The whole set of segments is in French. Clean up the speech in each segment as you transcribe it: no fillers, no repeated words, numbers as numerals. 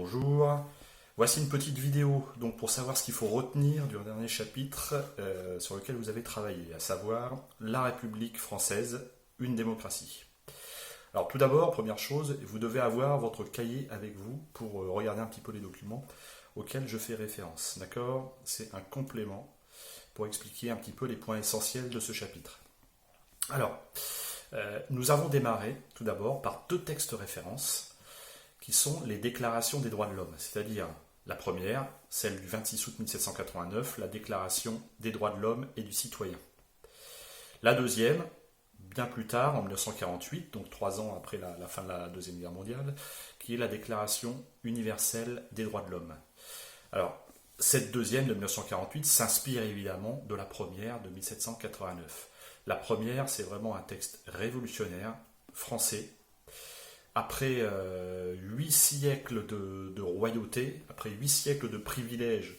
Bonjour, voici une petite vidéo donc pour savoir ce qu'il faut retenir du dernier chapitre sur lequel vous avez travaillé, à savoir la République française, une démocratie. Alors tout d'abord, première chose, vous devez avoir votre cahier avec vous pour regarder un petit peu les documents auxquels je fais référence, d'accord? C'est un complément pour expliquer un petit peu les points essentiels de ce chapitre. Alors, nous avons démarré tout d'abord par deux textes références qui sont les déclarations des droits de l'homme, c'est-à-dire la première, celle du 26 août 1789, la déclaration des droits de l'homme et du citoyen. La deuxième, bien plus tard, en 1948, donc 3 ans après la fin de la Deuxième Guerre mondiale, qui est la déclaration universelle des droits de l'homme. Alors, cette deuxième de 1948 s'inspire évidemment de la première de 1789. La première, c'est vraiment un texte révolutionnaire, français. Après 8 siècles de royauté, après 8 siècles de privilèges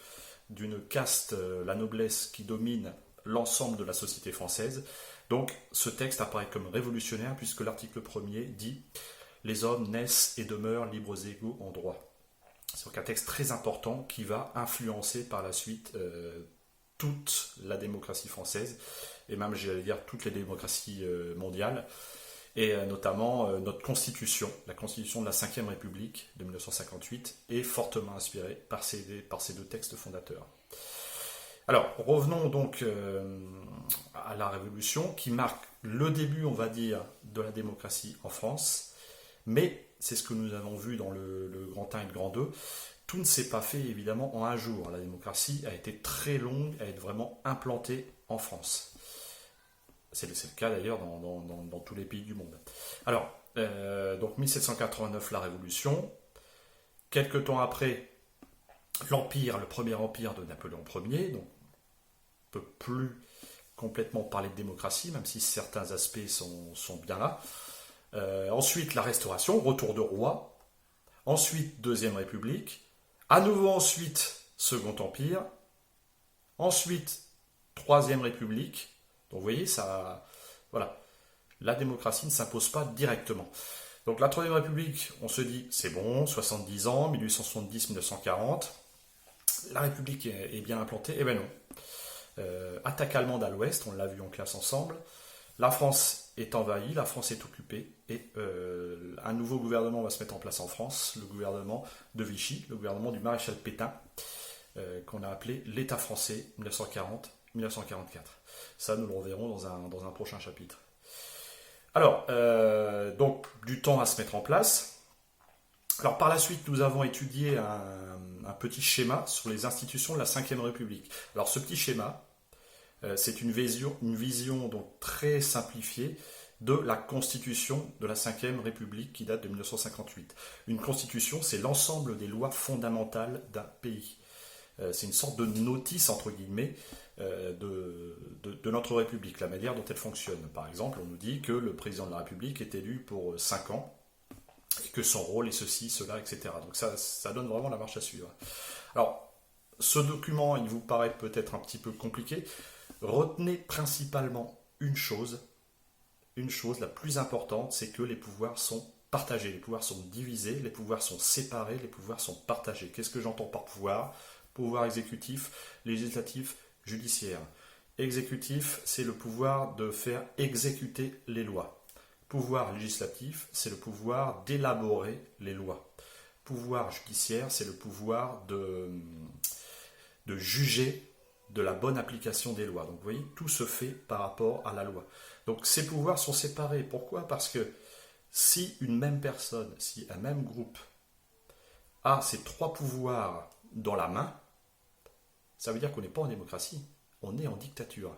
d'une caste, la noblesse, qui domine l'ensemble de la société française, donc ce texte apparaît comme révolutionnaire puisque l'article 1er dit « Les hommes naissent et demeurent libres et égaux en droit ». C'est donc un texte très important qui va influencer par la suite toute la démocratie française, et même, j'allais dire, toutes les démocraties mondiales, et notamment notre constitution, la constitution de la Ve République de 1958, est fortement inspirée par ces deux textes fondateurs. Alors, revenons donc à la Révolution, qui marque le début, on va dire, de la démocratie en France, mais c'est ce que nous avons vu dans le grand 1 et le grand 2, tout ne s'est pas fait évidemment en un jour. La démocratie a été très longue à être vraiment implantée en France. C'est le cas d'ailleurs dans tous les pays du monde. Alors, donc 1789, la Révolution. Quelques temps après, l'Empire, le premier empire de Napoléon Ier. Donc, on ne peut plus complètement parler de démocratie, même si certains aspects sont bien là. Ensuite, la Restauration, retour de roi. Ensuite, Deuxième République. À nouveau ensuite, Second Empire. Ensuite, Troisième République. Donc vous voyez, voilà, la démocratie ne s'impose pas directement. Donc la Troisième République, on se dit, c'est bon, 70 ans, 1870-1940, la République est bien implantée. Eh bien non. Attaque allemande à l'ouest, on l'a vu en classe ensemble. La France est envahie, la France est occupée, et un nouveau gouvernement va se mettre en place en France, le gouvernement de Vichy, le gouvernement du maréchal Pétain, qu'on a appelé l'État français 1940-1944. Ça, nous le reverrons dans un prochain chapitre. Alors, donc, du temps à se mettre en place. Alors, par la suite, nous avons étudié un petit schéma sur les institutions de la Ve République. Alors, ce petit schéma, c'est une vision donc très simplifiée de la constitution de la Ve République qui date de 1958. Une constitution, c'est l'ensemble des lois fondamentales d'un pays. C'est une sorte de notice, entre guillemets, de notre République, la manière dont elle fonctionne. Par exemple, on nous dit que le président de la République est élu pour 5 ans, et que son rôle est ceci, cela, etc. Donc ça donne vraiment la marche à suivre. Alors, ce document, il vous paraît peut-être un petit peu compliqué. Retenez principalement une chose la plus importante, c'est que les pouvoirs sont partagés, les pouvoirs sont divisés, les pouvoirs sont séparés, les pouvoirs sont partagés. Qu'est-ce que j'entends par pouvoir ? Pouvoir exécutif, législatif, judiciaire. Exécutif, c'est le pouvoir de faire exécuter les lois. Pouvoir législatif, c'est le pouvoir d'élaborer les lois. Pouvoir judiciaire, c'est le pouvoir de juger de la bonne application des lois. Donc vous voyez, tout se fait par rapport à la loi. Donc ces pouvoirs sont séparés. Pourquoi ? Parce que si une même personne, si un même groupe a ces 3 pouvoirs dans la main, ça veut dire qu'on n'est pas en démocratie, on est en dictature.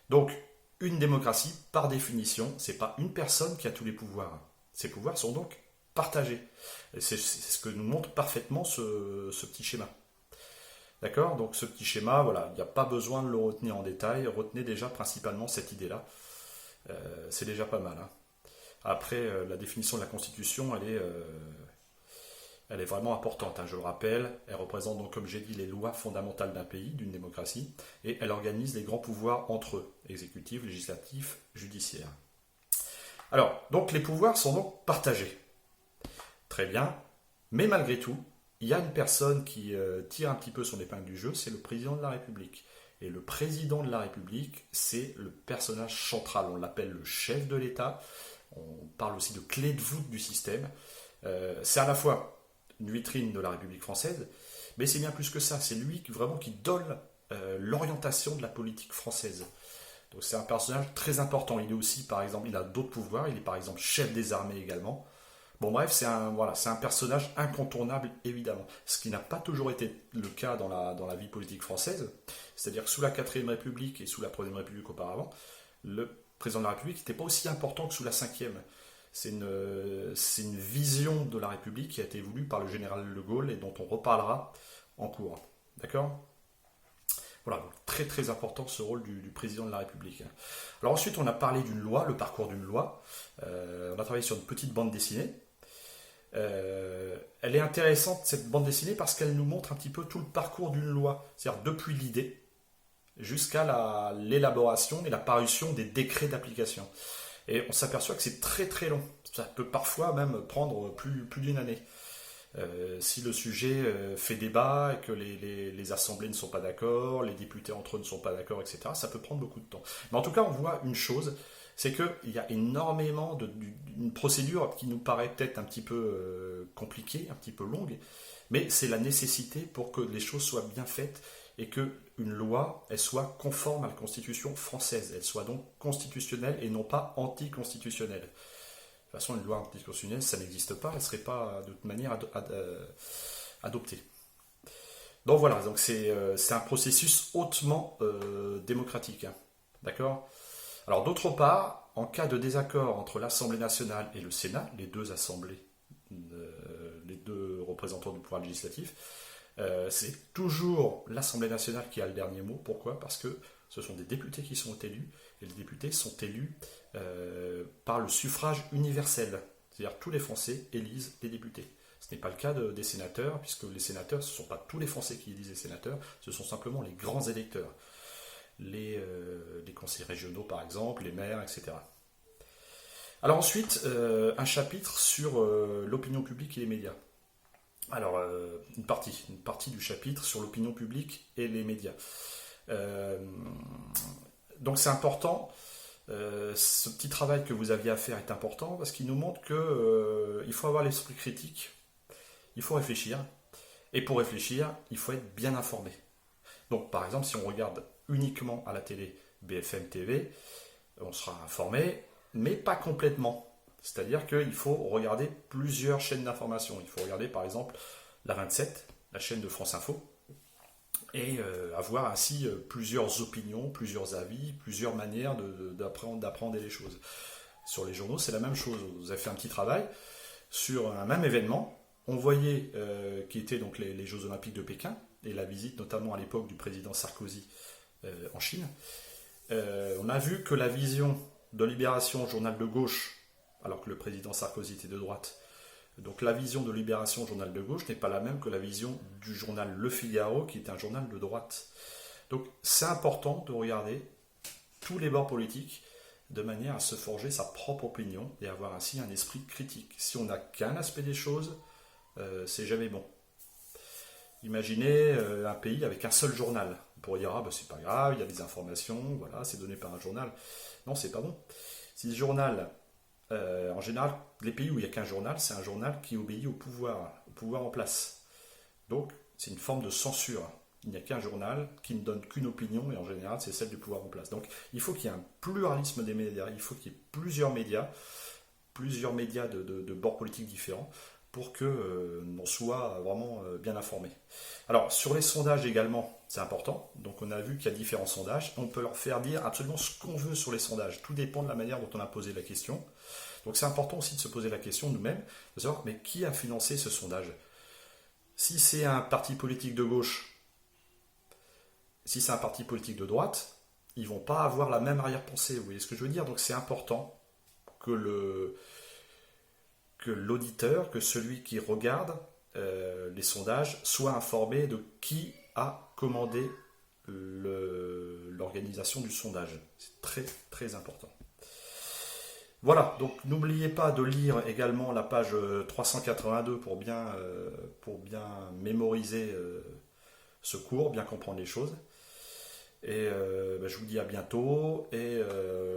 Donc, une démocratie, par définition, ce n'est pas une personne qui a tous les pouvoirs. Ces pouvoirs sont donc partagés. Et c'est ce que nous montre parfaitement ce petit schéma. D'accord ? Donc ce petit schéma, voilà, il n'y a pas besoin de le retenir en détail. Retenez déjà principalement cette idée-là. C'est déjà pas mal. Hein. Après, la définition de la Constitution, elle est vraiment importante, hein, je le rappelle. Elle représente donc, comme j'ai dit, les lois fondamentales d'un pays, d'une démocratie, et elle organise les grands pouvoirs entre eux, exécutif, législatif, judiciaire. Alors, donc les pouvoirs sont donc partagés. Très bien. Mais malgré tout, il y a une personne qui tire un petit peu son épingle du jeu, c'est le président de la République. Et le président de la République, c'est le personnage central. On l'appelle le chef de l'État. On parle aussi de clé de voûte du système. C'est à la fois une vitrine de la République française, mais c'est bien plus que ça. C'est lui vraiment qui donne l'orientation de la politique française. Donc c'est un personnage très important. Il est aussi, par exemple, il a d'autres pouvoirs. Il est par exemple chef des armées également. Bon bref, c'est un personnage incontournable évidemment. Ce qui n'a pas toujours été le cas dans la vie politique française. C'est-à-dire que sous la 4ème République et sous la 3ème République auparavant, le président de la République n'était pas aussi important que sous la 5e. C'est une vision de la République qui a été voulue par le général de Gaulle et dont on reparlera en cours. D'accord ? Voilà, donc très très important ce rôle du président de la République. Alors ensuite, on a parlé d'une loi, le parcours d'une loi. On a travaillé sur une petite bande dessinée. Elle est intéressante cette bande dessinée parce qu'elle nous montre un petit peu tout le parcours d'une loi, c'est-à-dire depuis l'idée jusqu'à l'élaboration et la parution des décrets d'application. Et on s'aperçoit que c'est très très long. Ça peut parfois même prendre plus d'une année. Si le sujet fait débat et que les assemblées ne sont pas d'accord, les députés entre eux ne sont pas d'accord, etc., ça peut prendre beaucoup de temps. Mais en tout cas, on voit une chose, c'est qu'il y a énormément d'une procédure qui nous paraît peut-être un petit peu compliquée, un petit peu longue, mais c'est la nécessité pour que les choses soient bien faites et qu'une loi, elle soit conforme à la Constitution française. Elle soit donc constitutionnelle et non pas anticonstitutionnelle. De toute façon, une loi anticonstitutionnelle, ça n'existe pas, elle ne serait pas de toute manière adoptée. Donc voilà, donc c'est un processus hautement démocratique. Hein. D'accord ? Alors d'autre part, en cas de désaccord entre l'Assemblée nationale et le Sénat, les deux assemblées, les deux représentants du pouvoir législatif, c'est toujours l'Assemblée nationale qui a le dernier mot. Pourquoi ? Parce que ce sont des députés qui sont élus, et les députés sont élus par le suffrage universel. C'est-à-dire tous les Français élisent les députés. Ce n'est pas le cas des sénateurs, puisque les sénateurs, ce ne sont pas tous les Français qui élisent les sénateurs, ce sont simplement les grands électeurs. Les conseils régionaux par exemple, les maires, etc. Alors ensuite, un chapitre sur l'opinion publique et les médias. Alors, une partie du chapitre sur l'opinion publique et les médias. Donc c'est important, ce petit travail que vous aviez à faire est important parce qu'il nous montre qu'il faut avoir l'esprit critique, il faut réfléchir, et pour réfléchir, il faut être bien informé. Donc par exemple, si on regarde uniquement à la télé BFM TV, on sera informé, mais pas complètement. C'est-à-dire qu'il faut regarder plusieurs chaînes d'information. Il faut regarder par exemple la 27, la chaîne de France Info, et avoir ainsi plusieurs opinions, plusieurs avis, plusieurs manières d'apprendre les choses. Sur les journaux, c'est la même chose. Vous avez fait un petit travail sur un même événement. On voyait qui étaient donc les Jeux Olympiques de Pékin, et la visite notamment à l'époque du président Sarkozy en Chine. On a vu que la vision de Libération, journal de gauche, alors que le président Sarkozy était de droite, donc la vision de Libération, journal de gauche, n'est pas la même que la vision du journal Le Figaro, qui est un journal de droite. Donc c'est important de regarder tous les bords politiques de manière à se forger sa propre opinion et avoir ainsi un esprit critique. Si on n'a qu'un aspect des choses, c'est jamais bon. Imaginez un pays avec un seul journal. On pourrait dire, ah ben c'est pas grave, il y a des informations, voilà, c'est donné par un journal. Non, c'est pas bon. Si le journal, en général, les pays où il n'y a qu'un journal, c'est un journal qui obéit au pouvoir en place. Donc, c'est une forme de censure. Il n'y a qu'un journal qui ne donne qu'une opinion, et en général, c'est celle du pouvoir en place. Donc, il faut qu'il y ait un pluralisme des médias, il faut qu'il y ait plusieurs médias de bords politiques différents, pour que l'on soit vraiment bien informé. Alors, sur les sondages également, c'est important. Donc, on a vu qu'il y a différents sondages. On peut leur faire dire absolument ce qu'on veut sur les sondages. Tout dépend de la manière dont on a posé la question. Donc, c'est important aussi de se poser la question nous-mêmes, de savoir, mais qui a financé ce sondage ? Si c'est un parti politique de gauche, si c'est un parti politique de droite, ils ne vont pas avoir la même arrière-pensée. Vous voyez ce que je veux dire ? Donc, c'est important que l'auditeur, que celui qui regarde les sondages, soit informé de qui a commandé l'organisation du sondage. C'est très très important. Voilà, donc n'oubliez pas de lire également la page 382 pour bien mémoriser ce cours, bien comprendre les choses. Et je vous dis à bientôt. Et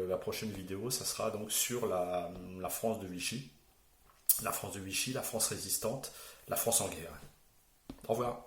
la prochaine vidéo, ça sera donc sur la France de Vichy. La France de Vichy, la France résistante, la France en guerre. Au revoir.